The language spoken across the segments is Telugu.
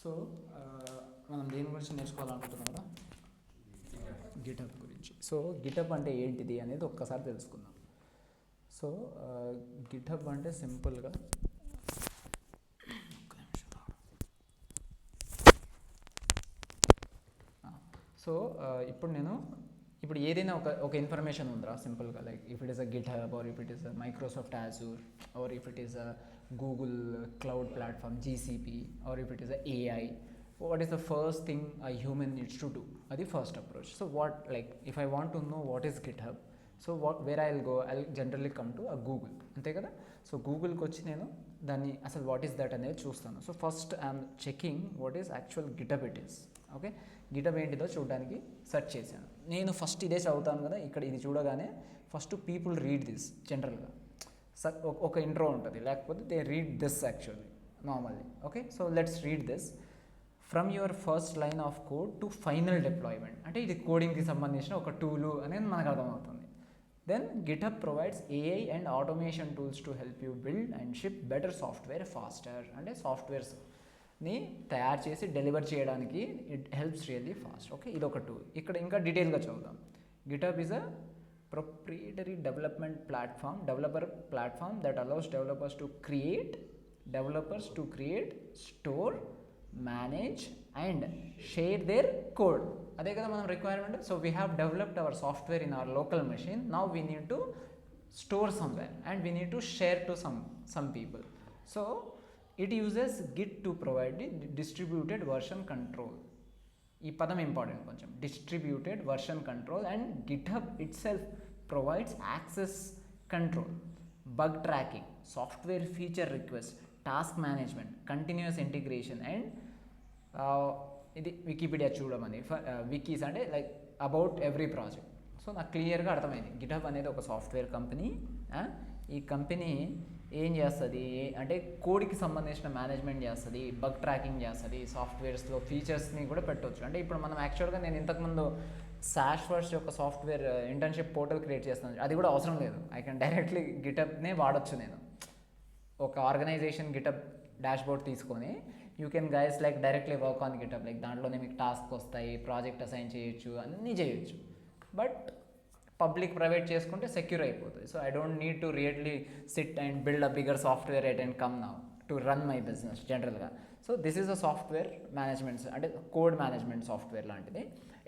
సో మనం దేని గురించి నేర్చుకోవాలనుకుంటున్నాం కదా, గిటప్ గురించి. సో గిటప్ అంటే ఏంటిది అనేది ఒక్కసారి తెలుసుకుందాం. సో గిటప్ అంటే సింపుల్గా సో ఇప్పుడు ఏదైనా ఒక ఇన్ఫర్మేషన్ ఉందిరా సింపుల్గా, like if it is a GitHub or if it is a Microsoft Azure or if it is a Google Cloud Platform GCP or if it is a AI, what is the first thing a human needs to do? Adi first approach. So what, like if I want to know what is GitHub, so where I'll go, I'll generally come to a Google, ante kada. So Google ki vachi nenu danni asalu what is that anedi chustanu. So first I am checking what is actual GitHub it is. Okay, GitHub ఏంటిదో చూడడానికి సెర్చ్ చేశాను. నేను ఫస్ట్ ఇదే చదువుతాను కదా, ఇక్కడ ఇది చూడగానే ఫస్ట్ పీపుల్ రీడ్ దిస్ జనరల్గా ఒక ఇంట్రో ఉంటుంది, లేకపోతే they read this actually normally. Okay, so let's read this. From your first line of code to final deployment, అంటే ఇది కోడింగ్కి సంబంధించిన ఒక టూలు అనేది మనకు అర్థమవుతుంది. Then GitHub provides AI and automation tools to help you build and ship better software faster. అంటే సాఫ్ట్వేర్స్ని తయారు చేసి డెలివర్ చేయడానికి it helps really fast. Okay, ఇది ఒక టూల్. ఇక్కడ ఇంకా డీటెయిల్గా చూద్దాం. GitHub is a proprietary development platform, developer platform that allows developers to create, store, manage and share their code. అదే కదా మనం requirement. So we have developed our software in our local machine, now we need to store somewhere and we need to share to some people. So it uses git to provide the distributed version control. ఈ పదం ఇంపార్టెంట్ కొంచెం, distributed version control. And GitHub itself provides access control, bug tracking, software feature request, task management, continuous integration and ఇది వికీపీడియా చూడమని వికీస్ అంటే like about every project. So నాకు క్లియర్గా అర్థమైంది, గిట్హబ్ అనేది ఒక సాఫ్ట్వేర్ కంపెనీ. ఈ కంపెనీ ఏం చేస్తుంది అంటే కోడ్కి సంబంధించిన మేనేజ్మెంట్ చేస్తుంది, బగ్ ట్రాకింగ్ చేస్తుంది, సాఫ్ట్వేర్స్లో ఫీచర్స్ని కూడా పెట్టవచ్చు. అంటే ఇప్పుడు మనం యాక్చువల్గా నేను ఇంతకుముందు సాష్వర్స్ యొక్క సాఫ్ట్వేర్ ఇంటర్న్షిప్ పోర్టల్ క్రియేట్ చేస్తాను, అది కూడా అవసరం లేదు. ఐ కెన్ డైరెక్ట్లీ గిటబ్నే వాడచ్చు. నేను ఒక ఆర్గనైజేషన్ గిటబ్ డాష్బోర్డ్ తీసుకొని you can guys like directly work on GitHub, like దాంట్లోనే మీకు టాస్క్ వస్తాయి, ప్రాజెక్ట్ అసైన్ చేయొచ్చు, అన్నీ చేయొచ్చు. బట్ పబ్లిక్ ప్రైవేట్ చేసుకుంటే సెక్యూర్ అయిపోతుంది. So I don't need to really sit and build a bigger software at and come now to run my business జనరల్గా. So this is a software management, అంటే కోడ్ మేనేజ్మెంట్ సాఫ్ట్వేర్ లాంటిది.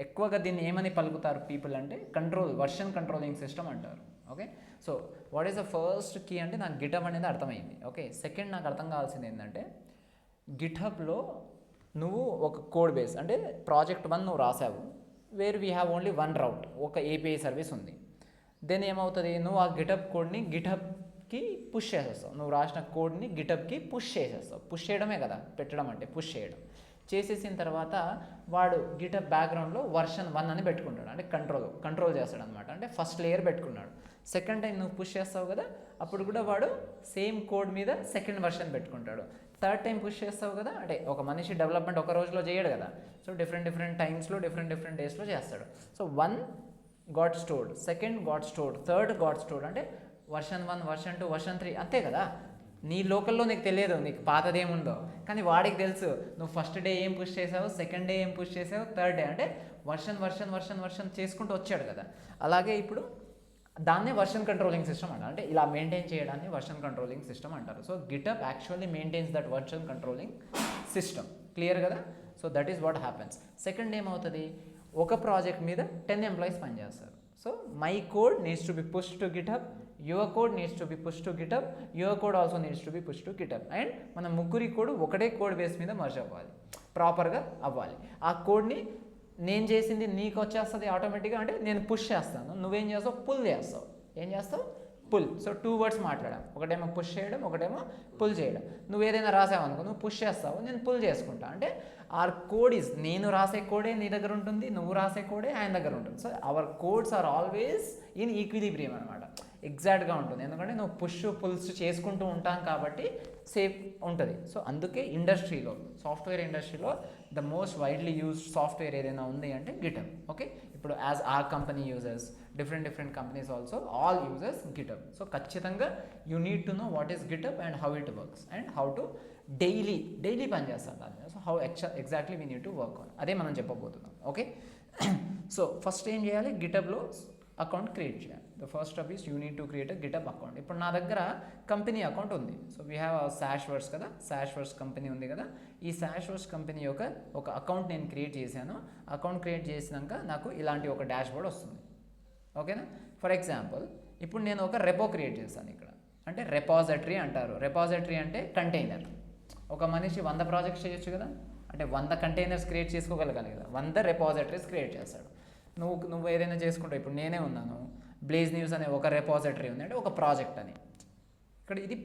ఎక్కువగా దీన్ని ఏమని పలుకుతారు పీపుల్ అంటే వర్షన్ కంట్రోలింగ్ సిస్టమ్ అంటారు. Okay, so what is the first key అంటే నాకు గిటహబ్ అనేది అర్థమైంది. ఓకే, సెకండ్ నాకు అర్థం కావాల్సింది ఏంటంటే గిట్హబ్లో నువ్వు ఒక కోడ్ బేస్ అంటే ప్రాజెక్ట్ 1 నువ్వు రాసావు, where we have only one route, ఒక ఏపీఐ సర్వీస్ ఉంది. దెన్ ఏమవుతుంది, నువ్వు ఆ గిటహబ్ కోడ్ని గిటహబ్కి పుష్ చేసేస్తావు. నువ్వు రాసిన కోడ్ని గిటహబ్కి పుష్ చేసేస్తావు. పుష్ చేయడమే కదా పెట్టడం అంటే, పుష్ చేయడం. చేసేసిన తర్వాత వాడు గిటహబ్ బ్యాక్గ్రౌండ్లో వర్షన్ 1 అని పెట్టుకుంటాడు, అంటే కంట్రోల్ చేస్తాడు అనమాట. అంటే ఫస్ట్ లేయర్ పెట్టుకున్నాడు. సెకండ్ టైం నువ్వు పుష్ చేస్తావు కదా, అప్పుడు కూడా వాడు సేమ్ కోడ్ మీద సెకండ్ వర్షన్ పెట్టుకుంటాడు. థర్డ్ టైం పుష్ చేస్తావు కదా, అంటే ఒక మనిషి డెవలప్మెంట్ ఒక రోజులో చేయడు కదా. సో డిఫరెంట్ టైమ్స్లో డిఫరెంట్ డేస్లో చేస్తాడు. So 1 got stored, second got stored, third got stored, అంటే వర్షన్ 1, వర్షన్ 2, వర్షన్ 3 అంతే కదా. నీ లోకల్లో నీకు తెలియదు నీకు పాతదేముందో, కానీ వాడికి తెలుసు నువ్వు ఫస్ట్ డే ఏం పుష్ చేసావు, సెకండ్ డే ఏం పుష్ చేసావు, థర్డ్ డే అంటే వర్షన్ చేసుకుంటూ వచ్చాడు కదా. అలాగే ఇప్పుడు దాన్నే వర్షన్ కంట్రోలింగ్ సిస్టమ్ అంటారు. అంటే ఇలా మెయింటైన్ చేయడాన్ని వర్షన్ కంట్రోలింగ్ సిస్టమ్ అంటారు. So GitHub actually maintains that version controlling system. Clear కదా. So that is what happens. Second ఏమవుతుంది, ఒక ప్రాజెక్ట్ మీద 10 ఎంప్లాయీస్ పనిచేస్తారు. So my code needs to be push to GitHub, your code needs to be push to GitHub, your code also needs to be push to GitHub. And మన ముగ్గురి కోడ్ ఒకటే కోడ్ బేస్ మీద మర్జ్ అవ్వాలి, ప్రాపర్గా అవ్వాలి. ఆ కోడ్ని నేను చేసింది నీకు వచ్చేస్తుంది ఆటోమేటిక్గా. అంటే నేను పుష్ చేస్తాను, నువ్వేం చేస్తావు, పుల్ చేస్తావు. ఏం చేస్తావు, పుల్. సో 2 వర్డ్స్ మాట్లాడాం, ఒకటేమో పుష్ చేయడం, ఒకటేమో పుల్ చేయడం. నువ్వు ఏదైనా రాసావు అనుకో, నువ్వు పుష్ చేస్తావు, నేను పుల్ చేసుకుంటా. అంటే ఆర్ కోడ్ ఈజ్, నేను రాసే కోడే నీ దగ్గర ఉంటుంది, నువ్వు రాసే కోడే ఆయన దగ్గర ఉంటుంది. So our codes are always in equilibrium అనమాట, ఎగ్జాక్ట్గా ఉంటుంది. ఎందుకంటే నువ్వు పుష్ పుల్స్ చేసుకుంటూ ఉంటాం కాబట్టి సేఫ్ ఉంటుంది. సో అందుకే ఇండస్ట్రీలో, సాఫ్ట్వేర్ ఇండస్ట్రీలో the most widely used software ఏదైనా ఉంది అంటే గిటహబ్. ఓకే, ఇప్పుడు as our company users, different companies also all users GitHub. So ఖచ్చితంగా you need to know what is GitHub and how it works and how to daily పనిచేస్తాను దాని మీద. So how exactly we need to work on, అదే మనం చెప్పబోతున్నాం. ఓకే, సో ఫస్ట్ ఏం చేయాలి, గిటబ్లో అకౌంట్ క్రియేట్ చేయాలి. The first step is you need to create a GitHub account. ఇప్పుడు నా దగ్గర కంపెనీ అకౌంట్ ఉంది. So we have sash words కదా, సాష్ వర్డ్స్ కంపెనీ ఉంది కదా. ఈ సాష్ వర్డ్స్ కంపెనీ యొక్క ఒక అకౌంట్ నేను క్రియేట్ చేశాను. అకౌంట్ క్రియేట్ చేసినాక నాకు ఇలాంటి ఒక డాష్ బోర్డ్ వస్తుంది. ఓకేనా, ఫర్ ఎగ్జాంపుల్ ఇప్పుడు నేను ఒక రెపో క్రియేట్ చేశాను ఇక్కడ, అంటే రెపాజిటరీ అంటారు. రెపాజిటరీ అంటే కంటైనర్. ఒక మనిషి 100 ప్రాజెక్ట్స్ చేయొచ్చు కదా, అంటే 100 కంటైనర్స్ క్రియేట్ చేసుకోగలగాలి కదా, 100 రెపాజిటరీస్ క్రియేట్ చేస్తాడు. నువ్వు ఏదైనా చేసుకుంటావు. ఇప్పుడు నేనే ఉన్నాను, బ్లేజ్ న్యూస్ అనే ఒక రెపాజిటరీ ఉంది, అంటే ఒక ప్రాజెక్ట్ అని. ఇక్కడ ఇది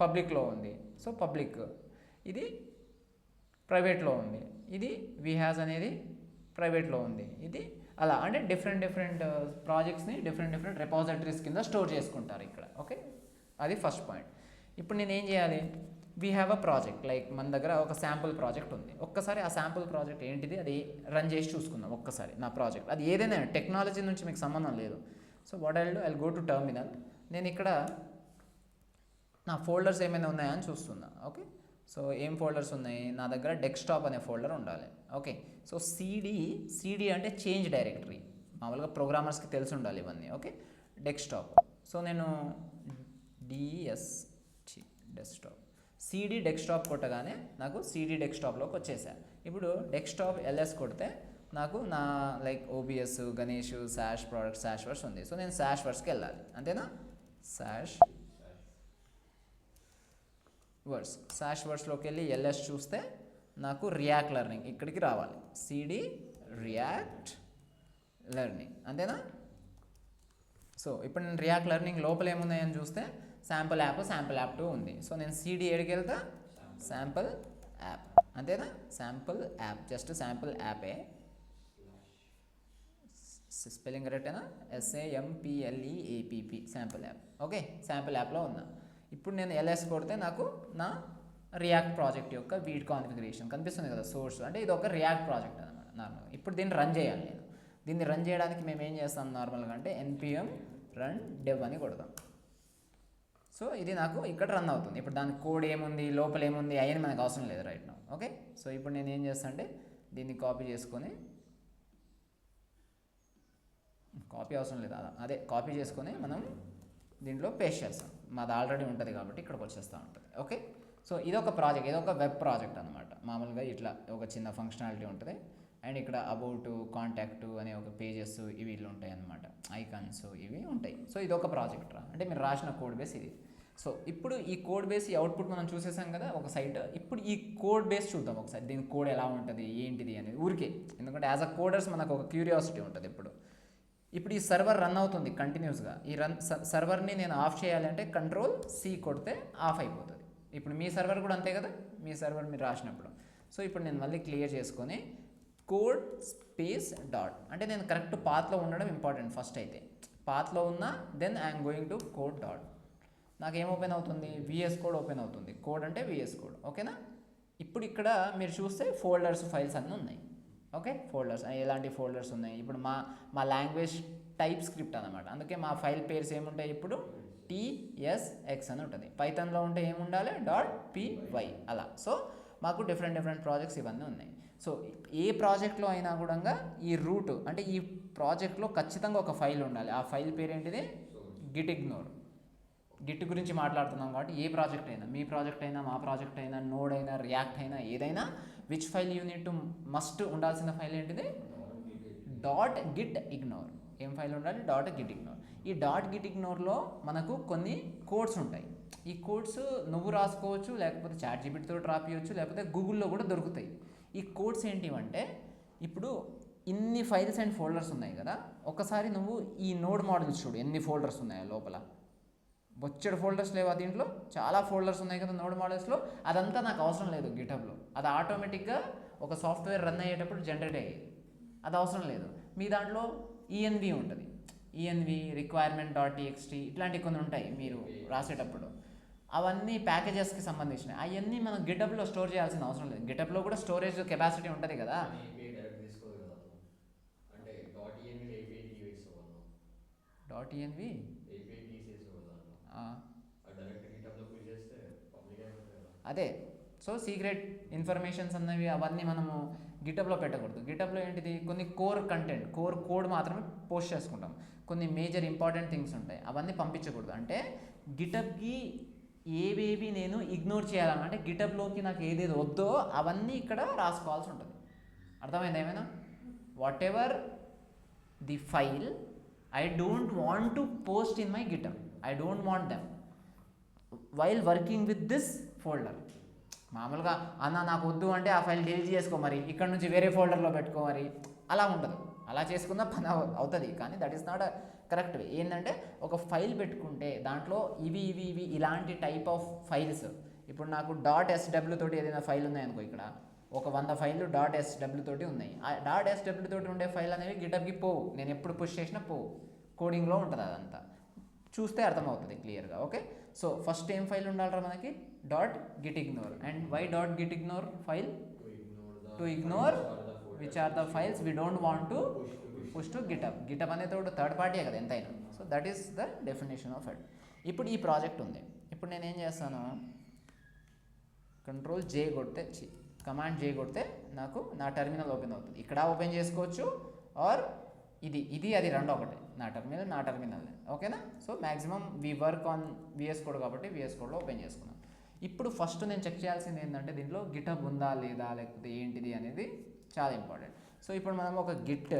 పబ్లిక్లో ఉంది, సో పబ్లిక్. ఇది ప్రైవేట్లో ఉంది, ఇది విహాజ్ అనేది ప్రైవేట్లో ఉంది. ఇది అలా అంటే డిఫరెంట్ ప్రాజెక్ట్స్ని డిఫరెంట్ రెపాజిటరీస్ కింద స్టోర్ చేసుకుంటారు ఇక్కడ. ఓకే, అది ఫస్ట్ పాయింట్. ఇప్పుడు నేను ఏం చేయాలి, we have a project, like మన దగ్గర ఒక శాంపుల్ ప్రాజెక్ట్ ఉంది. ఒక్కసారి ఆ శాంపుల్ ప్రాజెక్ట్ ఏంటిది అది రన్ చేసి చూసుకుందాం ఒక్కసారి. నా ప్రాజెక్ట్ అది ఏదైనా టెక్నాలజీ నుంచి మీకు సంబంధం లేదు. So what I go to terminal. నేను ఇక్కడ నా ఫోల్డర్స్ ఏమైనా ఉన్నాయా అని చూస్తున్నా. ఓకే, సో ఏం ఫోల్డర్స్ ఉన్నాయి నా దగ్గర, డెస్క్టాప్ అనే ఫోల్డర్ ఉండాలి. ఓకే, సో సిడి అంటే చేంజ్ డైరెక్టరీ, మామూలుగా ప్రోగ్రామర్స్కి తెలిసి ఉండాలి ఇవన్నీ. Okay, desktop. సో నేను డెస్క్టాప్ సిడి డెస్క్టాప్ కొట్టగానే నాకు సిడి డెస్క్టాప్లోకి వచ్చేసా. ఇప్పుడు డెస్క్టాప్ ఎల్ఎస్ కొడితే నాకు నా లైక్ ఓబిఎస్, గణేష్, సాష్ ప్రోడక్ట్, సాష్ వర్డ్స్ ఉంది. సో నేను సాష్ వర్డ్స్కి వెళ్ళాలి, అంతేనా. సాష్ వర్డ్స్లోకి వెళ్ళి ఎల్ఎస్ చూస్తే నాకు రియాక్ట్ లెర్నింగ్ ఇక్కడికి రావాలి. సిడి రియాక్ట్ లెర్నింగ్, అంతేనా. సో ఇప్పుడు నేను రియాక్ట్ లెర్నింగ్ లోపల ఏమున్నాయని చూస్తే శాంపుల్ యాప్ 2 ఉంది. సో నేను సిడి ఏడికి వెళ్తా, శాంపుల్ యాప్, అంతేనా. శాంపుల్ యాప్, జస్ట్ శాంపుల్ యాపే, స్పెల్లింగ్ కరెక్టేనా, SAMPLEAPP, sample app. Okay, sample యాప్లో ఉన్నా. ఇప్పుడు నేను ఎల్ఎస్ కొడితే నాకు నా రియాక్ట్ ప్రాజెక్ట్ యొక్క వీడ్ కాన్ఫిగరేషన్ కనిపిస్తుంది కదా, సోర్స్. అంటే ఇది ఒక రియాక్ట్ ప్రాజెక్ట్ అనమాట నార్మల్గా. ఇప్పుడు దీన్ని రన్ చేయాలి నేను. దీన్ని రన్ చేయడానికి మేము ఏం చేస్తాం నార్మల్గా అంటే npm run dev అని కొడతాం. సో ఇది నాకు ఇక్కడ రన్ అవుతుంది. ఇప్పుడు దాని కోడ్ ఏముంది, లోపల ఏముంది అయ్యని మనకు అవసరం లేదు రైట్ నౌ. ఓకే, సో ఇప్పుడు నేను ఏం చేస్తాను అంటే దీన్ని కాపీ చేసుకొని, కాపీ అవసరం లేదు, అదే కాపీ చేసుకొని మనం దీంట్లో పేస్ట్ చేస్తాం. మాది ఆల్రెడీ ఉంటుంది కాబట్టి ఇక్కడికి వచ్చేస్తూ ఉంటుంది. ఓకే, సో ఇదొక ప్రాజెక్ట్, ఇదొక వెబ్ ప్రాజెక్ట్ అనమాట. మామూలుగా ఇట్లా ఒక చిన్న ఫంక్షనాలిటీ ఉంటుంది. అండ్ ఇక్కడ అబౌట్, కాంటాక్ట్ అనే ఒక పేజెస్ ఇవి ఇట్లా ఉంటాయి అనమాట, ఐకాన్స్ ఇవి ఉంటాయి. సో ఇదొక ప్రాజెక్ట్ అంటే మీరు రాసిన కోడ్ బేస్ ఇది. సో ఇప్పుడు ఈ కోడ్ బేస్ ఈ అవుట్పుట్ మనం చూసేసాం కదా ఒక సైట్. ఇప్పుడు ఈ కోడ్ బేస్ చూద్దాం ఒకసారి, దీని కోడ్ ఎలా ఉంటుంది ఏంటిది అనేది ఊరికే, ఎందుకంటే యాజ్ అ కోడర్స్ మనకు ఒక క్యూరియాసిటీ ఉంటుంది. ఇప్పుడు ఈ సర్వర్ రన్ అవుతుంది కంటిన్యూస్గా. ఈ సర్వర్ని నేను ఆఫ్ చేయాలంటే Ctrl+C కొడితే ఆఫ్ అయిపోతుంది. ఇప్పుడు మీ సర్వర్ కూడా అంతే కదా, మీ సర్వర్ మీరు రాసినప్పుడు. సో ఇప్పుడు నేను మళ్ళీ క్లియర్ చేసుకొని కోడ్ స్పేస్ డాట్, అంటే నేను కరెక్ట్ పాత్లో ఉండడం ఇంపార్టెంట్. ఫస్ట్ అయితే పాత్లో ఉన్నా, then I'm going to code dot. నాకేం ఓపెన్ అవుతుంది, విఎస్ కోడ్ ఓపెన్ అవుతుంది. కోడ్ అంటే విఎస్ కోడ్. ఓకేనా, ఇప్పుడు ఇక్కడ మీరు చూస్తే ఫోల్డర్స్, ఫైల్స్ అన్నీ ఉన్నాయి. ఓకే, ఫోల్డర్స్ ఎలాంటి ఫోల్డర్స్ ఉన్నాయి. ఇప్పుడు మా లాంగ్వేజ్ టైప్ స్క్రిప్ట్ అనమాట, అందుకే మా ఫైల్ పేర్స్ ఏముంటాయి ఇప్పుడు TSX అని ఉంటుంది. పైథాన్లో ఉంటే ఏముండాలి .py అలా. సో మాకు డిఫరెంట్ ప్రాజెక్ట్స్ ఇవన్నీ ఉన్నాయి. సో ఏ ప్రాజెక్ట్లో అయినా కూడా ఈ రూట్ అంటే ఈ ప్రాజెక్ట్లో ఖచ్చితంగా ఒక ఫైల్ ఉండాలి. ఆ ఫైల్ పేరు ఏంటిది, గిట్ గురించి మాట్లాడుతున్నాం కాబట్టి ఏ ప్రాజెక్ట్ అయినా, మీ ప్రాజెక్ట్ అయినా, మా ప్రాజెక్ట్ అయినా, నోడ్ అయినా, రియాక్ట్ అయినా, ఏదైనా విచ్ ఫైల్ యూనిట్ మస్ట్ ఉండాల్సిన ఫైల్ ఏంటిది, .gitignore. ఏం ఫైల్ ఉండాలి, .gitignore. ఈ .gitignore మనకు కొన్ని కోడ్స్ ఉంటాయి. ఈ కోడ్స్ నువ్వు రాసుకోవచ్చు, లేకపోతే ChatGPTతో రాపియచ్చు, లేకపోతే గూగుల్లో కూడా దొరుకుతాయి. ఈ కోడ్స్ ఏంటివంటే, ఇప్పుడు ఇన్ని ఫైల్స్ అండ్ ఫోల్డర్స్ ఉన్నాయి కదా, ఒకసారి నువ్వు ఈ నోడ్ మోడల్స్ చూడు ఎన్ని ఫోల్డర్స్ ఉన్నాయో లోపల. బొచ్చడు ఫోల్డర్స్ లేవా దీంట్లో, చాలా ఫోల్డర్స్ ఉన్నాయి కదా నోడ్ మోడల్స్లో. అదంతా నాకు అవసరం లేదు గిటబ్లో, అది ఆటోమేటిక్గా ఒక సాఫ్ట్వేర్ రన్ అయ్యేటప్పుడు జనరేట్ అయ్యేది, అది అవసరం లేదు. మీ దాంట్లో ENV ఉంటుంది, ENV requirement.txt ఇట్లాంటివి కొన్ని ఉంటాయి మీరు రాసేటప్పుడు. అవన్నీ ప్యాకేజెస్కి సంబంధించినవి, అవన్నీ మనం గిటబ్లో స్టోర్ చేయాల్సిన అవసరం లేదు. గిటబ్లో కూడా స్టోరేజ్ కెపాసిటీ ఉంటుంది కదా. .env అదే సో సీక్రెట్ ఇన్ఫర్మేషన్స్ అన్నవి అవన్నీ మనము గిటబ్లో పెట్టకూడదు. గిటబ్లో ఏంటిది, కొన్ని కోర్ కంటెంట్, కోర్ కోడ్ మాత్రమే పోస్ట్ చేసుకుంటాం. కొన్ని మేజర్ ఇంపార్టెంట్ థింగ్స్ ఉంటాయి, అవన్నీ పంపించకూడదు. అంటే గిటబ్కి ఏవేవి నేను ఇగ్నోర్ చేయాలన్నమాట, గిటబ్లోకి నాకు ఏదేది వద్దో అవన్నీ ఇక్కడ రాసుకోవాల్సి ఉంటుంది. అర్థమైంది ఏమైనా? What ever the file I don't want to post in my GitHub, I don't want them while working with this folder. మామూలుగా అన్న నాకు వద్దు అంటే ఆ ఫైల్ డిలీట్ చేసుకో, మరి ఇక్కడ నుంచి వేరే ఫోల్డర్లో పెట్టుకో, మరి అలా ఉండదు. అలా చేసుకున్న పని అవుతుంది, కానీ that is not correct way. ఏంటంటే ఒక ఫైల్ పెట్టుకుంటే దాంట్లో ఇవి ఇవి ఇవి ఇలాంటి టైప్ ఆఫ్ ఫైల్స్, ఇప్పుడు నాకు .sw తోటి ఏదైనా ఫైల్ ఉన్నాయనుకో, ఇక్కడ ఒక 100 ఫైళ్ళు .sw తోటి ఉన్నాయి. ఆ .sw తోటి ఉండే ఫైల్ అనేవి గిటబ్కి పోవు, నేను ఎప్పుడు పుష్ చేసినా పోవు, కోడింగ్లో ఉంటుంది అదంతా, చూస్తే అర్థమవుతుంది క్లియర్గా. ఓకే, సో ఫస్ట్ ఏం ఫైల్ ఉండాలరా మనకి, .gitignore. And why .gitignore file? To ignore which are the files we don't want to push to GitHub. GitHub అనేది ఒకటి థర్డ్ పార్టీయే కదా ఎంతైనా. So that is the definition of it. ఇప్పుడు ఈ ప్రాజెక్ట్ ఉంది, ఇప్పుడు నేను ఏం చేస్తాను, Ctrl J కొడితే, కమాండ్ J కొడితే నాకు నా టెర్మినల్ ఓపెన్ అవుతుంది. ఇక్కడ ఓపెన్ చేసుకోవచ్చు, ఆర్ ఇది అది రెండు ఒకటే, నా టెర్మినల్ ఓకేనా. So maximum we work on VS code కాబట్టి విఎస్ కోడ్లో ఓపెన్ చేసుకున్నాను. ఇప్పుడు ఫస్ట్ నేను చెక్ చేయాల్సింది ఏంటంటే దీంట్లో గిటబ్ ఉందా లేదా, లేకపోతే ఏంటిది అనేది చాలా ఇంపార్టెంట్. సో ఇప్పుడు మనం ఒక గిట్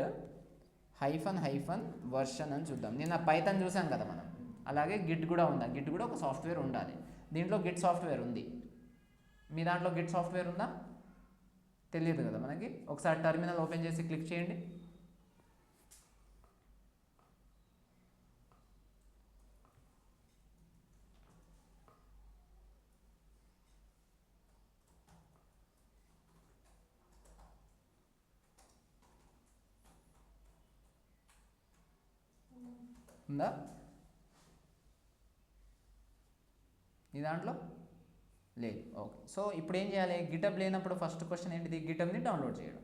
హైఫన్ వర్షన్ అని చూద్దాం. నేను పైథాన్ చూసాను కదా మనం, అలాగే గిట్ కూడా ఉందా, గిట్ కూడా ఒక సాఫ్ట్వేర్ ఉండాలి. దీంట్లో గిట్ సాఫ్ట్వేర్ ఉంది, మీ దాంట్లో గిట్ సాఫ్ట్వేర్ ఉందా తెలియదు కదా మనకి. ఒకసారి టెర్మినల్ ఓపెన్ చేసి క్లిక్ చేయండి. ఉందా ఈ దాంట్లో? లేదు. ఓకే, సో ఇప్పుడు ఏం చేయాలి, గిటబ్ లేనప్పుడు ఫస్ట్ క్వశ్చన్ ఏంటిది, గిటబ్ని డౌన్లోడ్ చేయడం,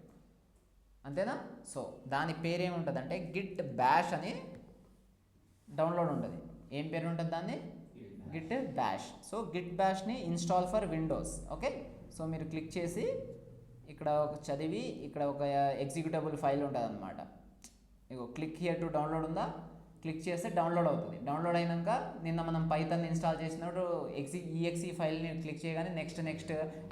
అంతేనా. సో దాని పేరు ఏముంటుంది అంటే గిట్ బ్యాష్ అని డౌన్లోడ్ ఉంటుంది. ఏం పేరు ఉంటుంది దాన్ని, గిట్ బ్యాష్. సో గిట్ బ్యాష్ని install for Windows. Okay, so మీరు క్లిక్ చేసి ఇక్కడ ఒక చదివి ఇక్కడ ఒక ఎగ్జిక్యూటబుల్ ఫైల్ ఉంటుంది అనమాట. ఇగో క్లిక్ హియర్ టు డౌన్లోడ్ ఉందా, క్లిక్ చేస్తే డౌన్లోడ్ అవుతుంది. డౌన్లోడ్ అయినాక నిన్న మనం పైథాన్ ఇన్స్టాల్ చేసినప్పుడు ఈఎక్సీ ఫైల్ని క్లిక్ చేయగానే నెక్స్ట్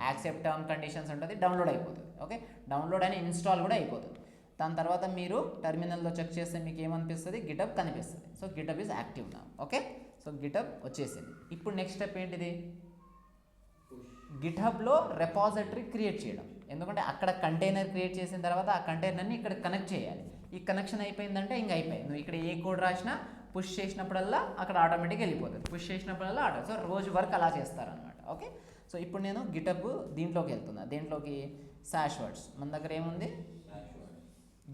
యాక్సెప్ట్ టర్మ్ కండిషన్స్ ఉంటుంది, డౌన్లోడ్ అయిపోతుంది. ఓకే, డౌన్లోడ్ అని ఇన్స్టాల్ కూడా అయిపోతుంది. దాని తర్వాత మీరు టెర్మినల్లో చెక్ చేస్తే మీకు ఏమనిపిస్తుంది, గిటబ్ కనిపిస్తుంది. సో గిటబ్ ఈజ్ యాక్టివ్ నా. ఓకే, సో గిటబ్ వచ్చేసింది. ఇప్పుడు నెక్స్ట్ స్టెప్ ఏంటిది, గిటబ్లో రెపాజిటరీ క్రియేట్ చేయడం. ఎందుకంటే అక్కడ కంటైనర్ క్రియేట్ చేసిన తర్వాత ఆ కంటైనర్ని ఇక్కడ కనెక్ట్ చేయాలి. ఈ కనెక్షన్ అయిపోయిందంటే ఇంక అయిపోయి, నువ్వు ఇక్కడ ఏ కోడ్ రాసినా పుష్ చేసినప్పుడల్లా అక్కడ ఆటోమేటిక్గా వెళ్ళిపోతుంది, పుష్ చేసినప్పుడల్లా సో రోజు వర్క్ అలా చేస్తారనమాట. ఓకే, సో ఇప్పుడు నేను గిటబ్ దీంట్లోకి వెళ్తున్నా, దీంట్లోకి సాష్ వర్డ్స్ మన దగ్గర ఏముంది,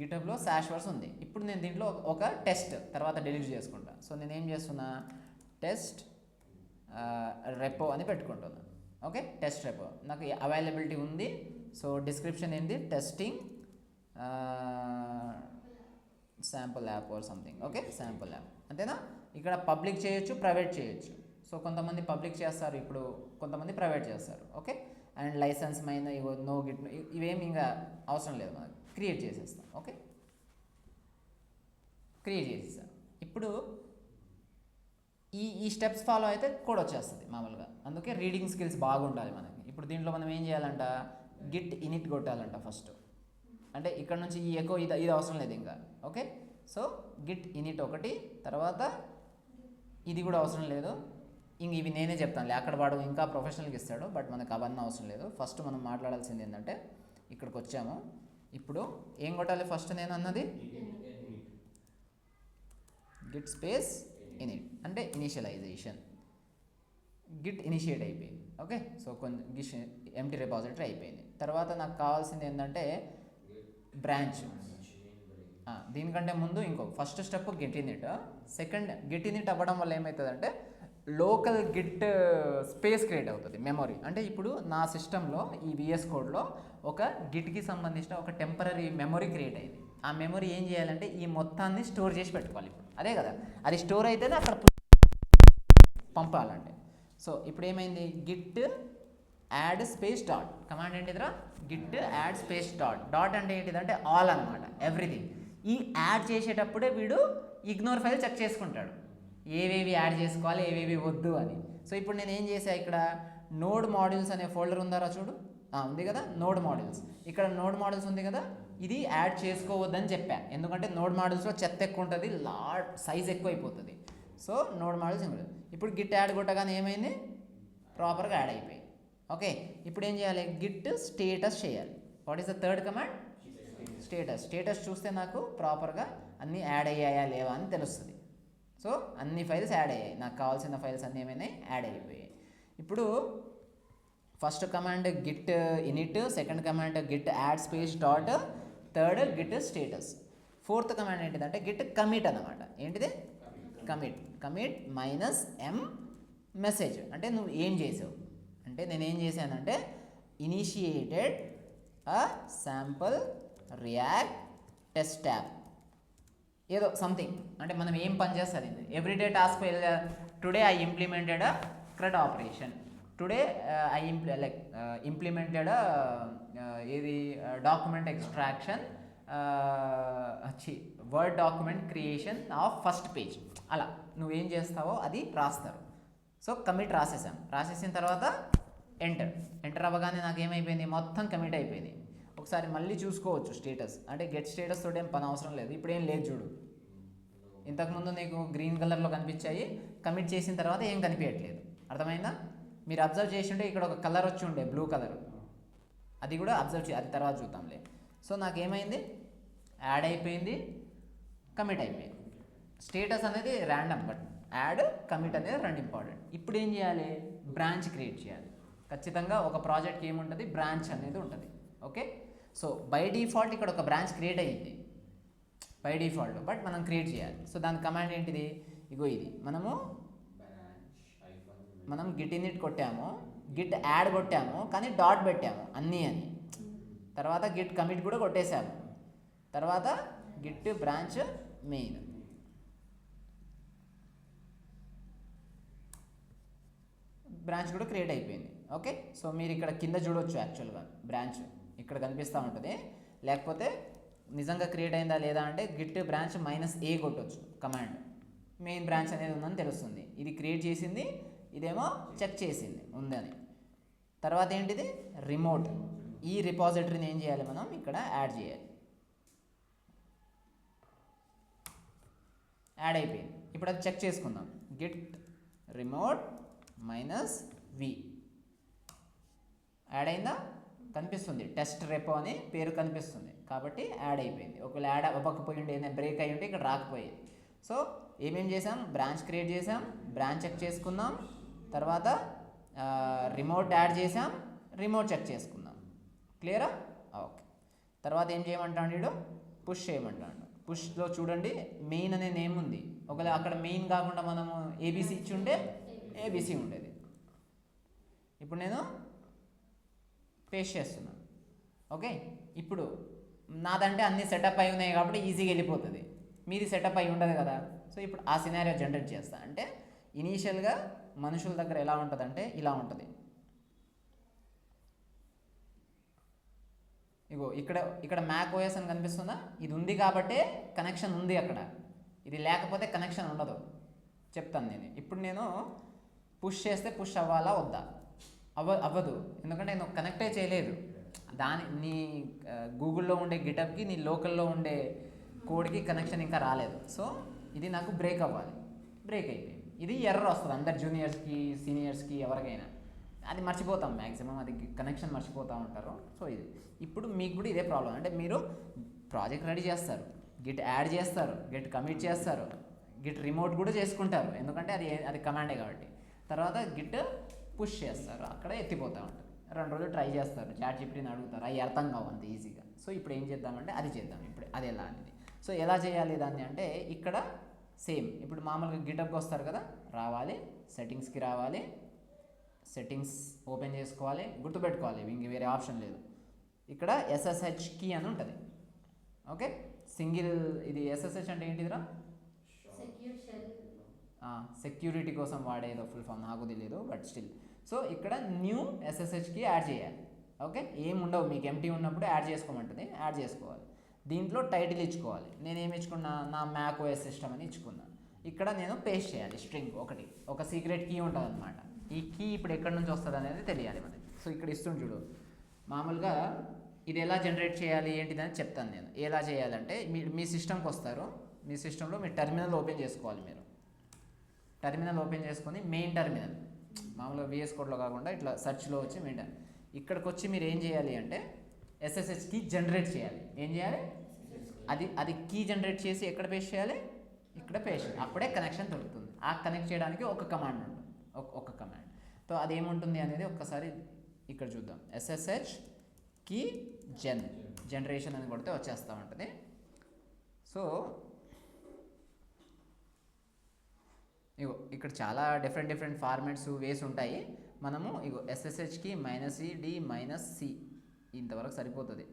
గిటబ్లో సాష్ వర్డ్స్ ఉంది. ఇప్పుడు నేను దీంట్లో ఒక టెస్ట్ తర్వాత డిలీట్ చేసుకుంటా. సో నేను ఏం చేస్తున్నా, టెస్ట్ రెపో అని పెట్టుకుంటున్నాను. ఓకే, టెస్ట్ రెపో నాకు అవైలబిలిటీ ఉంది. సో డిస్క్రిప్షన్ ఏంటి, testing sample app or something. Okay, sample app అంతేనా. ఇక్కడ పబ్లిక్ చేయొచ్చు, ప్రైవేట్ చేయొచ్చు. సో కొంతమంది పబ్లిక్ చేస్తారు, ఇప్పుడు కొంతమంది ప్రైవేట్ చేస్తారు. ఓకే, అండ్ లైసెన్స్ మైన నో గిట్ ఇవేమి ఇంకా అవసరం లేదు, మనకి క్రియేట్ చేసేస్తాం. ఓకే, క్రియేట్ చేసేస్తాం. ఇప్పుడు ఈ స్టెప్స్ ఫాలో అయితే కోడ్ వచ్చేస్తుంది మామూలుగా. అందుకే రీడింగ్ స్కిల్స్ బాగుండాలి మనకి. ఇప్పుడు దీంట్లో మనం ఏం చేయాలంట, గిట్ ఇనిట్ కొట్టాలంట ఫస్ట్. అంటే ఇక్కడ నుంచి ఈ ఎకో ఇది అవసరం లేదు ఇంకా. ఓకే, సో గిట్ ఇనిట్ ఒకటి, తర్వాత ఇది కూడా అవసరం లేదు. ఇంక ఇవి నేనే చెప్తానులే, అక్కడ వాడు ఇంకా ప్రొఫెషనల్కి ఇస్తాడు, బట్ మనకు అవన్నీ అవసరం లేదు. ఫస్ట్ మనం మాట్లాడాల్సింది ఏంటంటే ఇక్కడికి వచ్చాము. ఇప్పుడు ఏం కొట్టాలి ఫస్ట్ నేను అన్నది, గిట్ స్పేస్ ఇనిట్ అంటే ఇనిషియలైజేషన్. గిట్ ఇనిషియేట్ అయిపోయింది. ఓకే, సో కొంచెం ఎంటీ రిపాజిటరీ అయిపోయింది. తర్వాత నాకు కావాల్సింది ఏంటంటే బ్రాంచ్. దీనికంటే ముందు ఇంకో first step Git init, second Git in it అవ్వడం వల్ల ఏమవుతుందంటే లోకల్ గిట్ స్పేస్ క్రియేట్ అవుతుంది, మెమొరీ. అంటే ఇప్పుడు నా సిస్టంలో ఈ విఎస్ కోడ్లో ఒక గిట్కి సంబంధించిన ఒక టెంపరీ మెమొరీ క్రియేట్ అయింది. ఆ మెమొరీ ఏం చేయాలంటే ఈ మొత్తాన్ని స్టోర్ చేసి పెట్టుకోవాలి. ఇప్పుడు అదే కదా, అది స్టోర్ అయితేనే అక్కడ పంపాలంటే. సో ఇప్పుడు ఏమైంది, git add space dot. Command ఏంటిదిరా? Git add space dot. Dot అంటే ఏంటిదంటే ఆల్ అనమాట, ఎవ్రీథింగ్. ఈ యాడ్ చేసేటప్పుడే వీడు ఇగ్నోర్ ఫైల్ చెక్ చేసుకుంటాడు, ఏవేవి యాడ్ చేసుకోవాలి ఏవేవి వద్దు అని. సో ఇప్పుడు నేను ఏం చేసా, ఇక్కడ నోడ్ మాడ్యూల్స్ అనే ఫోల్డర్ ఉందారా చూడు, ఉంది కదా నోడ్ మాడ్యూల్స్. ఇక్కడ నోడ్ మాడ్యూల్స్ ఉంది కదా, ఇది యాడ్ చేసుకోవద్దని చెప్పా, ఎందుకంటే నోడ్ మాడ్యూల్స్లో చెత్త ఎక్కువ ఉంటుంది, సైజ్ ఎక్కువ అయిపోతుంది. So node modules. ఇప్పుడు గిట్ యాడ్ కొట్టగానే ఏమైంది, ప్రాపర్గా యాడ్ అయిపోయింది. ఓకే, ఇప్పుడు ఏం చేయాలి, గిట్ స్టేటస్ చేయాలి. What is the third command? Status. Status చూస్తే నాకు ప్రాపర్గా అన్నీ యాడ్ అయ్యాయా లేవా అని తెలుస్తుంది. సో అన్ని ఫైల్స్ యాడ్ అయ్యాయి, నాకు కావాల్సిన ఫైల్స్ అన్నీ ఏమైనాయి, యాడ్ అయిపోయాయి. ఇప్పుడు first command git init, second command git add space dot, third git status. Fourth command ఏంటిదంటే గిట్ కమిట్ అన్నమాట. ఏంటిది? కమిట్. Commit -m message. అంటే నువ్వు ఏం చేసావు అంటే, నేనేం చేశానంటే initiated a sample React test app, ఏదో సంథింగ్, అంటే మనం ఏం పని చేస్తుంది. Everyday task. Today I implemented a CRUD operation. Today I implemented ఏది document extraction, word document creation of first page. అలా నువ్వేం చేస్తావో అది రాస్తారు. So commit రాసేసాం. రాసేసిన తర్వాత ఎంటర్ అవ్వగానే నాకు ఏమైపోయింది, మొత్తం కమిట్ అయిపోయింది. ఒకసారి మళ్ళీ చూసుకోవచ్చు స్టేటస్, అంటే గెట్ స్టేటస్ తోటి ఏం పని అవసరం లేదు. ఇప్పుడు ఏం లేదు చూడు, ఇంతకుముందు నీకు గ్రీన్ కలర్లో కనిపించాయి, కమిట్ చేసిన తర్వాత ఏం కనిపించట్లేదు. అర్థమైందా? మీరు అబ్జర్వ్ చేసి ఉంటే ఇక్కడ ఒక కలర్ వచ్చి ఉండే, బ్లూ కలర్, అది కూడా అబ్జర్వ్ అది తర్వాత చూద్దాంలే. సో నాకేమైంది, యాడ్ అయిపోయింది, కమిట్ అయిపోయింది. స్టేటస్ అనేది ర్యాండమ్, బట్ యాడ్ కమిట్ అనేది రెండు ఇంపార్టెంట్. ఇప్పుడు ఏం చేయాలి, బ్రాంచ్ క్రియేట్ చేయాలి. ఖచ్చితంగా ఒక ప్రాజెక్ట్కి ఏముంటుంది, బ్రాంచ్ అనేది ఉంటుంది. ఓకే, సో బై డిఫాల్ట్ ఇక్కడ ఒక బ్రాంచ్ క్రియేట్ అయ్యింది బై డిఫాల్ట్, బట్ మనం క్రియేట్ చేయాలి. సో దాని కమాండ్ ఏంటిది, ఇగో ఇది. మనం గిట్ ఇనిట్ కొట్టాము, గిట్ యాడ్ కొట్టాము, కానీ డాట్ పెట్టాము అన్నీ అని. తర్వాత గిట్ కమిట్ కూడా కొట్టేశాము, తర్వాత గిట్ బ్రాంచ్ మెయిన్. బ్రాంచ్ కూడా క్రియేట్ అయిపోయింది. ఓకే, సో మీరు ఇక్కడ కింద చూడొచ్చు, యాక్చువల్గా బ్రాంచ్ ఇక్కడ కనిపిస్తూ ఉంటుంది. లేకపోతే నిజంగా క్రియేట్ అయిందా లేదా అంటే గిట్ బ్రాంచ్ -a కొట్టొచ్చు కమాండ్, మెయిన్ బ్రాంచ్ అనేది ఉందని తెలుస్తుంది. ఇది క్రియేట్ చేసింది, ఇదేమో చెక్ చేసింది ఉందని. తర్వాత ఏంటిది, రిమోట్. ఈ రిపాజిటరీని ఏం చేయాలి, మనం ఇక్కడ యాడ్ చేయాలి. యాడ్ అయిపోయింది. ఇప్పుడు అది చెక్ చేసుకుందాం. గిట్ రిమోట్ -v యాడ్ అయిందా, కనిపిస్తుంది. టెస్ట్ రెపో అని పేరు కనిపిస్తుంది, కాబట్టి యాడ్ అయిపోయింది. ఒకవేళ యాడ్ అవ్వకపోయి ఉంటే, ఏదైనా బ్రేక్ అయ్యి ఉంటే ఇక్కడ రాకపోయేది. సో ఏమేం చేసాం, బ్రాంచ్ క్రియేట్ చేసాం, బ్రాంచ్ చెక్ చేసుకుందాం, తర్వాత రిమోట్ యాడ్ చేసాం, రిమోట్ చెక్ చేసుకుందాం. క్లియరా? ఓకే. తర్వాత ఏం చేయమంటాడు వీడు, పుష్ చేయమంటాడు. పుష్లో చూడండి మెయిన్ అనే నేమ్ ఉంది. ఒకవేళ అక్కడ మెయిన్ కాకుండా మనము ఏబీసీ ఇచ్చి ఉంటే ఏబీసీ ఉండేది. ఇప్పుడు నేను పేస్ట్ చేస్తున్నాను. ఓకే, ఇప్పుడు నాదంటే అన్ని సెటప్ అయి ఉన్నాయి కాబట్టి ఈజీగా వెళ్ళిపోతుంది. మీది సెటప్ అయి ఉండదు కదా. సో ఇప్పుడు ఆ సినారియో జనరేట్ చేస్తా. అంటే ఇనీషియల్గా మనుషుల దగ్గర ఎలా ఉంటుంది అంటే ఇలా ఉంటుంది. ఇగో ఇక్కడ మ్యాక్ ఓఎస్ అని కనిపిస్తుందా, ఇది ఉంది కాబట్టే కనెక్షన్ ఉంది అక్కడ, ఇది లేకపోతే కనెక్షన్ ఉండదు. చెప్తాను నేను. ఇప్పుడు నేను పుష్ చేస్తే పుష్ అవ్వాలా వద్దా? అవ్వదు, ఎందుకంటే నేను కనెక్టే చేయలేదు. నీ గూగుల్లో ఉండే గిటప్కి నీ లోకల్లో ఉండే కోడ్కి కనెక్షన్ ఇంకా రాలేదు. సో ఇది నాకు బ్రేక్ అవ్వాలి, బ్రేక్ అయిపోయింది. ఇది ఎర్రర్ వస్తుంది అందరు జూనియర్స్కి సీనియర్స్కి ఎవరికైనా. అది మర్చిపోతాం మ్యాక్సిమం, అది కనెక్షన్ మర్చిపోతూ ఉంటారు. సో ఇది ఇప్పుడు మీకు కూడా ఇదే ప్రాబ్లం. అంటే మీరు ప్రాజెక్ట్ రెడీ చేస్తారు, గిట్ యాడ్ చేస్తారు, గిట్ కమిట్ చేస్తారు, గిట్ రిమోట్ కూడా చేసుకుంటారు, ఎందుకంటే అది కమాండే కాబట్టి. తర్వాత గిట్ పుష్ చేస్తారు, అక్కడ ఎత్తిపోతూ ఉంటారు. 2 రోజులు ట్రై చేస్తారు, చాట్‌జీపీటీని అడుగుతారు, అవి అర్థం కావు అంత ఈజీగా. సో ఇప్పుడు ఏం చేద్దామంటే అది చేద్దాం. ఇప్పుడు అది ఎలా అనేది. సో ఎలా చేయాలి దాన్ని అంటే, ఇక్కడ సేమ్ ఇప్పుడు మామూలుగా గిటప్కి వస్తారు కదా, రావాలి, సెట్టింగ్స్కి రావాలి, సెట్టింగ్స్ ఓపెన్ చేసుకోవాలి, గుర్తుపెట్టుకోవాలి, ఇంక వేరే ఆప్షన్ లేదు. ఇక్కడ SSH కీ అని ఉంటుంది. Okay, single. ఇది SSH అంటే ఏంటిదిరా, సెక్యూరిటీ కోసం వాడేదో ఫుల్ ఫామ్ నాకు తెలియదు, బట్ స్టిల్. సో ఇక్కడ న్యూ ఎస్ఎస్హెచ్కి యాడ్ చేయాలి. ఓకే, ఏం ఉండవు మీకు, ఎంటీ ఉన్నప్పుడు యాడ్ చేసుకోమంటుంది, యాడ్ చేసుకోవాలి. దీంట్లో టైటిల్ ఇచ్చుకోవాలి. నేను ఏమి ఇచ్చుకున్నా, నా మ్యాక్ ఓఎస్ సిస్టమ్ అని ఇచ్చుకున్నా. ఇక్కడ నేను పేస్ట్ చేయాలి స్ట్రింగ్ ఒకటి, ఒక సీక్రెట్ కీ ఉంటుంది అనమాట. ఈ కీ ఇప్పుడు ఎక్కడి నుంచి వస్తుంది అనేది తెలియాలి మనకి. సో ఇక్కడ ఇస్తుంది చూడు, మామూలుగా ఇది ఎలా జనరేట్ చేయాలి ఏంటిదని చెప్తాను నేను. ఎలా చేయాలంటే మీ సిస్టమ్కి వస్తారు, మీ సిస్టంలో మీ టెర్మినల్ ఓపెన్ చేసుకోవాలి. మీరు టెర్మినల్ ఓపెన్ చేసుకొని మెయిన్ టెర్మినల్, మామూలుగా VS కోడ్లో కాకుండా ఇట్లా సెర్చ్లో వచ్చి మెయిన్ ఇక్కడికి వచ్చి మీరు ఏం చేయాలి అంటే SSH కీ జనరేట్ చేయాలి. ఏం చేయాలి, అది కీ జనరేట్ చేసి ఎక్కడ పేస్ట్ చేయాలి, ఇక్కడ పేస్ట్, అప్పుడే కనెక్షన్ దొరుకుతుంది. ఆ కనెక్ట్ చేయడానికి ఒక కమాండ్ ఉంటుంది, ఒక కమాండ్. సో అదేముంటుంది అనేది ఒక్కసారి ఇక్కడ చూద్దాం. SSH కీ జనరేషన్ అని కొడితే వచ్చేస్తూ ఉంటుంది. సో ఇగో ఇక్కడ చాలా డిఫరెంట్ ఫార్మాట్స్ వేస్ ఉంటాయి. మనము ఇగో SSHకి -ED -C ఇంతవరకు సరిపోతుంది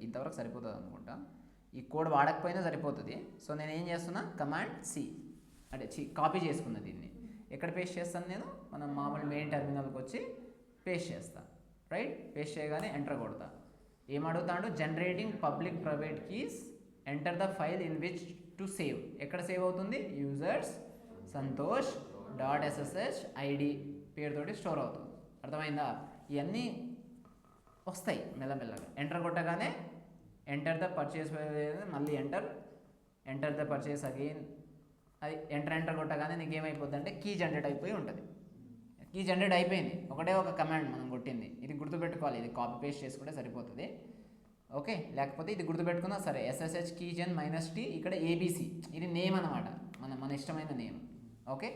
అనుకుంటా. ఈ కోడ్ వాడకపోయినా సరిపోతుంది. సో నేను ఏం చేస్తున్నా, కమాండ్ C అంటే కాపీ చేసుకున్నా. దీన్ని ఎక్కడ పేస్ట్ చేస్తాను నేను, మనం మామూలు మెయిన్ టెర్మినల్కి వచ్చి పేస్ట్ చేస్తాను. రైట్, పేస్ట్ చేయగానే ఎంటర్ కొడతా. ఏం అడుగుతాడు, generating public private keys, enter the file in which to save. ఎక్కడ సేవ్ అవుతుంది, యూజర్స్ సంతోష్ .ssh ఐడి పేరుతోటి స్టోర్ అవుతుంది. అర్థమైందా, ఇవన్నీ వస్తాయి మెల్లమెల్లగా. ఎంటర్ కొట్టగానే ఎంటర్ ద పర్చేస్, మళ్ళీ ఎంటర్ ద పర్చేస్ అగైన్, అది ఎంటర్ కొట్టగానే నీకు ఏమైపోద్ది అంటే కీ జనరేట్ అయిపోయి ఉంటుంది. కీ జనరేట్ అయిపోయింది, ఒకటే ఒక కమాండ్ మనం కొట్టింది. ఇది గుర్తుపెట్టుకోవాలి, ఇది కాపీ పేస్ట్ చేసుకుంటే సరిపోతుంది. ఓకే, లేకపోతే ఇది గుర్తుపెట్టుకున్నా సరే. SSH కీజన్ -T, ఇక్కడ ABC, ఇది నేమ్ అనమాట, మన ఇష్టమైన name. Okay,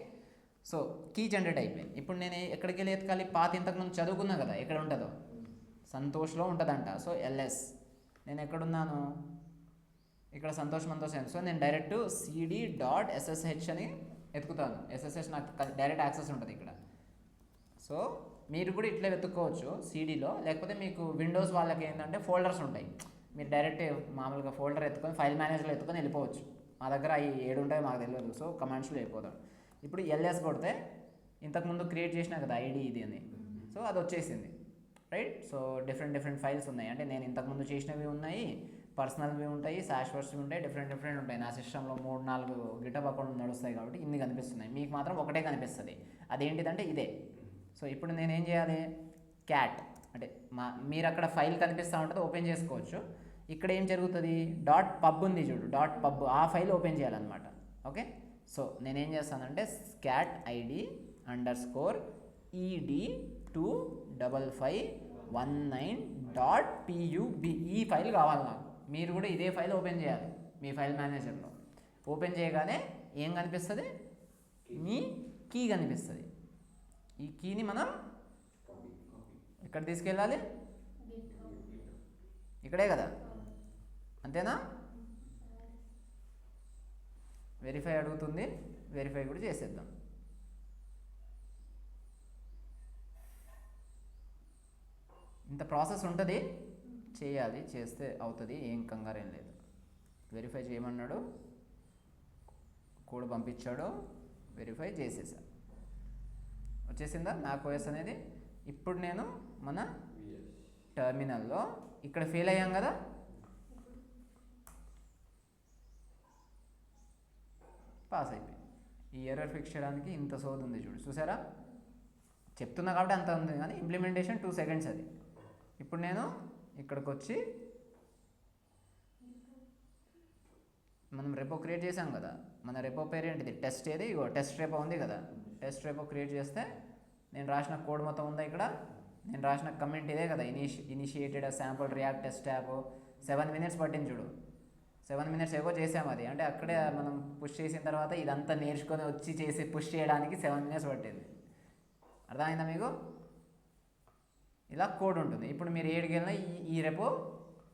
so key generate అయిపోయింది. ఇప్పుడు నేను ఎక్కడికి వెళ్ళి ఎతకాలి, పాత ఇంతకుముందు చదువుకున్నా కదా, ఎక్కడ ఉంటుందో, సంతోష్లో ఉంటుందంట. సో LS, నేను ఎక్కడున్నాను, ఇక్కడ సంతోష్. సో నేను డైరెక్ట్ cd.ssh అని ఎతుకుతాను. SSH నాకు డైరెక్ట్ యాక్సెస్ ఉంటుంది ఇక్కడ. సో మీరు కూడా ఇట్లా వెతుక్కోవచ్చు సీడీలో, లేకపోతే మీకు విండోస్ వాళ్ళకి ఏంటంటే ఫోల్డర్స్ ఉంటాయి, మీరు డైరెక్ట్ మామూలుగా ఫోల్డర్ ఎత్తుకొని ఫైల్ మేనేజర్లో ఎత్తుకొని వెళ్ళిపోవచ్చు. మా దగ్గర అవి 7 ఉంటాయి మాకు తెలియదు. సో కమాండ్స్లో వెళ్ళిపోతాం. ఇప్పుడు LS కొడితే ఇంతకుముందు క్రియేట్ చేసినా కదా ఐడి ఇది అని, సో అది వచ్చేసింది. రైట్, సో డిఫరెంట్ ఫైల్స్ ఉన్నాయి. అంటే నేను ఇంతకుముందు చేసినవి ఉన్నాయి, పర్సనల్వి ఉంటాయి, శాశ్వత్వి ఉంటాయి, డిఫరెంట్ ఉంటాయి. నా సిస్టంలో 3-4 గిటబ్ అకౌంట్ నడుస్తాయి కాబట్టి ఇన్ని కనిపిస్తున్నాయి. మీకు మాత్రం ఒకటే కనిపిస్తుంది, అదేంటిదంటే ఇదే. సో ఇప్పుడు నేనేం చేయాలి, క్యాట్ అంటే మీరు అక్కడ ఫైల్ కనిపిస్తూ ఉంటుంది, ఓపెన్ చేసుకోవచ్చు. ఇక్కడ ఏం జరుగుతుంది, .pub ఉంది చూడు, .pub, ఆ ఫైల్ ఓపెన్ చేయాలన్నమాట. ఓకే, సో నేనేం చేస్తానంటే scat id _ed25519.pub, ఈ ఫైల్ కావాలి నాకు. మీరు కూడా ఇదే ఫైల్ ఓపెన్ చేయాలి మీ ఫైల్ మేనేజర్లో. ఓపెన్ చేయగానే ఏం కనిపిస్తుంది, మీ కీ కనిపిస్తుంది. ఈ కీని మనం ఎక్కడ తీసుకెళ్ళాలి, ఇక్కడే కదా, అంతేనా. వెరిఫై అడుగుతుంది, వెరిఫై కూడా చేసేద్దాం. ఇంత ప్రాసెస్ ఉంటుంది, చేయాలి, చేస్తే అవుతుంది, ఏం కంగారేం లేదు. వెరిఫై చేయమన్నాడు, కోడ్ పంపించాడు, వెరిఫై చేసేసా, వచ్చేసిందా మ్యాక్ ఓఎస్ అనేది. ఇప్పుడు నేను మన టెర్మినల్లో ఇక్కడ ఫెయిల్ అయ్యాం కదా, పాస్ అయిపోయింది. ఈ ఎర్రర్ ఫిక్స్ చేయడానికి ఇంత సోది ఉంది చూసారా, చెప్తున్నా కాబట్టి అంత ఉంది, కానీ ఇంప్లిమెంటేషన్ 2 seconds అది. ఇప్పుడు నేను ఇక్కడికి వచ్చి మనం రెపో క్రియేట్ చేసాం కదా, మన రెపో పేరు ఏంటిది, టెస్ట్. ఏది, ఇగో టెస్ట్ రెపో ఉంది కదా, టెస్ట్ రెపో క్రియేట్ చేస్తే నేను రాసిన కోడ్ మొత్తం ఉందా ఇక్కడ, నేను రాసిన కమెంట్ ఇదే కదా, initiated sample React test app. 7 minutes పట్టింది చూడు, 7 minutes ఏవో చేసాము అది. అంటే అక్కడే మనం పుష్ చేసిన తర్వాత ఇదంతా నేర్చుకొని వచ్చి చేసి పుష్ చేయడానికి 7 minutes పట్టింది. అర్థమైందా మీకు, ఇలా కోడ్ ఉంటుంది. ఇప్పుడు మీరు ఏడికి వెళ్ళినా ఈ రెపో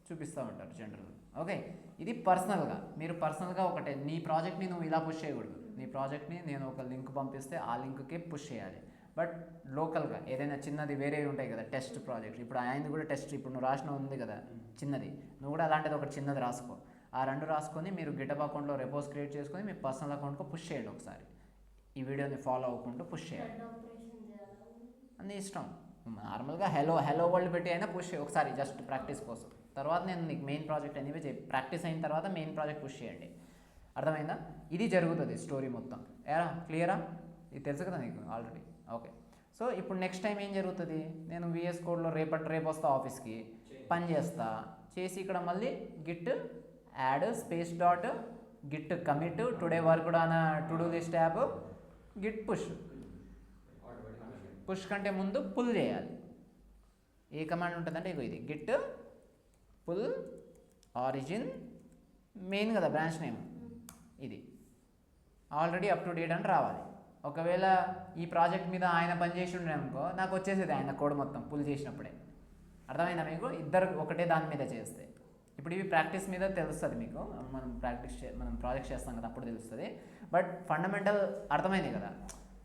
చూపిస్తూ ఉంటారు జనరల్గా. ఓకే, ఇది పర్సనల్గా, మీరు పర్సనల్గా ఒకటే నీ ప్రాజెక్ట్ని నువ్వు ఇలా పుష్ చేయకూడదు. నీ ప్రాజెక్ట్ని నేను ఒక లింక్ పంపిస్తే ఆ లింక్కే పుష్ చేయాలి. బట్ లోకల్గా ఏదైనా చిన్నది వేరే ఉంటాయి కదా టెస్ట్ ప్రాజెక్ట్, ఇప్పుడు ఆయనది కూడా టెస్ట్, ఇప్పుడు నువ్వు రాసిన ఉంది కదా చిన్నది, నువ్వు కూడా అలాంటిది ఒకటి చిన్నది రాసుకో. ఆ 2 రాసుకొని మీరు గిటబ్ అకౌంట్లో రెపోస్ క్రియేట్ చేసుకొని మీ పర్సనల్ అకౌంట్కి పుష్ చేయండి. ఒకసారి ఈ వీడియోని ఫాలో అవ్వకుండా పుష్ చేయాలి, అన్నీ ఇష్టం. నార్మల్గా హలో వరల్డ్ పెట్టి అయినా పుష్ ఒకసారి జస్ట్ ప్రాక్టీస్ కోసం. తర్వాత నేను నీకు మెయిన్ ప్రాజెక్ట్ ఎనీవే ప్రాక్టీస్ అయిన తర్వాత మెయిన్ ప్రాజెక్ట్ పుష్ చేయండి. అర్థమైందా? ఇది జరుగుతుంది స్టోరీ మొత్తం. ఏరా క్లియరా? ఇది తెలుసు కదా నీకు ఆల్రెడీ. ఓకే. సో ఇప్పుడు నెక్స్ట్ టైం ఏం జరుగుతుంది, నేను విఎస్ కోడ్లో రేపు వస్తా ఆఫీస్కి, పని చేసి ఇక్కడ మళ్ళీ Git add space dot Git commit today work on to do list app Git push కంటే ముందు పుల్ చేయాలి. ఏ కమాండ్ ఉంటుందంటే ఇగో ఇది గిట్ పుల్ ఆరిజిన్ మెయిన్ కదా బ్రాంచ్ నేమ్, ఇది ఆల్రెడీ అప్ టు డేట్ అని రావాలి. ఒకవేళ ఈ ప్రాజెక్ట్ మీద ఆయన పనిచేసి ఉండే అనుకో, నాకు వచ్చేసేది ఆయన కోడ్ మొత్తం పుల్ చేసినప్పుడే. అర్థమైందా మీకు? ఇద్దరు ఒకటే దాని మీద చేస్తే. ఇప్పుడు ఇవి ప్రాక్టీస్ మీద తెలుస్తుంది మీకు, మనం ప్రాజెక్ట్ చేస్తాం కదా అప్పుడు తెలుస్తుంది. బట్ ఫండమెంటల్ అర్థమైంది కదా,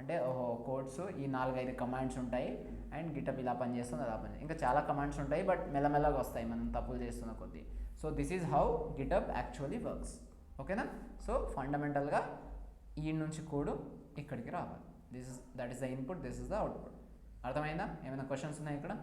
అంటే ఓహో కోడ్స్ ఈ 4-5 కమాండ్స్ ఉంటాయి అండ్ గిటప్ ఇలా పనిచేస్తుంది అలా పని, ఇంకా చాలా కమాండ్స్ ఉంటాయి బట్ మెల్లమెల్లగా వస్తాయి మనం తప్పులు చేస్తున్న కొద్దీ. So this is how get-up actually works. ఓకేనా? సో ఫండమెంటల్గా ఈ నుంచి కోడ్ ఇక్కడికి రావాలి. That is the input, this is the output. అర్థమైందా? ఏమైనా క్వశ్చన్స్ ఉన్నాయి ఇక్కడ?